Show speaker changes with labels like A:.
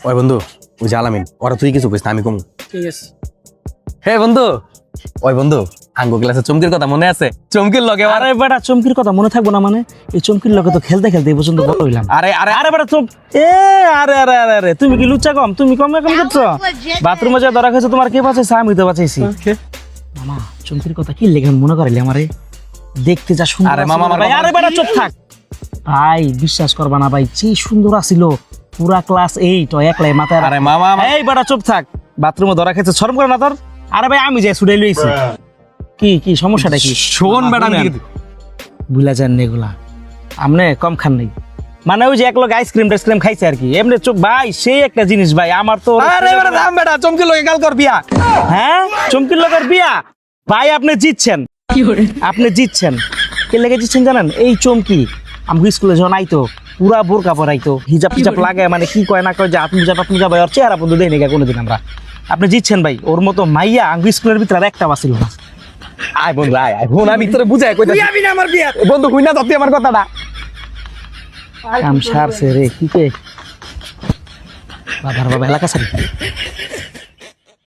A: ওই বন্ধু ওই যে আলামিন ওরা তুই কিছু কইস না আমি কম।
B: ঠিক আছে।
A: হে বন্ধু ওই বন্ধু আঙ্গো ক্লাসে চমকির কথা মনে আছে? চমকির লগে
B: আরে বেটা চমকির কথা মনে থাকবো না মানে? এই চমকির লগে তো খেলতে খেলতে এই পর্যন্ত বড় হইলাম।
A: আরে আরে
B: আরে বেটা চুপ। আরে আরে আরে আরে তুমি কি লুচ্চা কম? তুমি কম করছো? বাথরুমে যা ধরা খাইছো তোমার কে বাঁচাইছে? আমি তো বাঁচাইছি। মামা চমকির কথা কি লেগে মনে করাইলে আমারে? দেখতে যা সুন্দর।
A: আরে মামা,
B: ভাই আরে বেটা চুপ থাক ভাই, বিশ্বাস করবা না ভাই, কি সুন্দর আছিল পুরা ক্লাস 8 ও একলাই মাথায়।
A: আরে মামা
B: এই বেটা চুপ থাক, বাথরুমে ধরা খাইছো শরম করে না তোর? আরে ভাই আমি যাই ছুটাই লইছি। কি কি সমস্যাটা কি?
A: শোন বেটা আমি
B: ভুলা যান না এগুলা, আমনে কম খান নাই মানে ওই যে এক লোক আইসক্রিম টাইসক্রিম খাইছে আর কি, এমনি চুপ ভাই সেই একটা জিনিস ভাই আমার তো।
A: আরে বেটা থাম বেটা, চমকির লগে কাল কর বিয়া।
B: হ্যাঁ চমকির লোকের বিয়া? ভাই আপনি জিতছেন, আপনি জিতছেন। কে লেগে জিতছেন জানেন? এই চমকি আমি স্কুলে যখন আইতো পুরা বোরকা পরাইতো, হিজাব টিজাব লাগায়, মানে কি কয় না কয় যে আপনি যাবে ওর চেহারা বন্ধু দেয় নাকি কোনোদিন আমরা। আপনি জিতছেন ভাই, ওর মতো মাইয়া আঙ্গু স্কুলের ভিতরে আর একটা বাসিল না।
A: আয় বন্ধু আয় আয় বোন, আমি তোরে বুঝাই কইতাছি। তুই আবি না আমার বিয়া। বন্ধু কই না তো তুই আমার কথাটা।
B: কাম সারছে রে কি কে বাবার বাবা এলাকা সারি।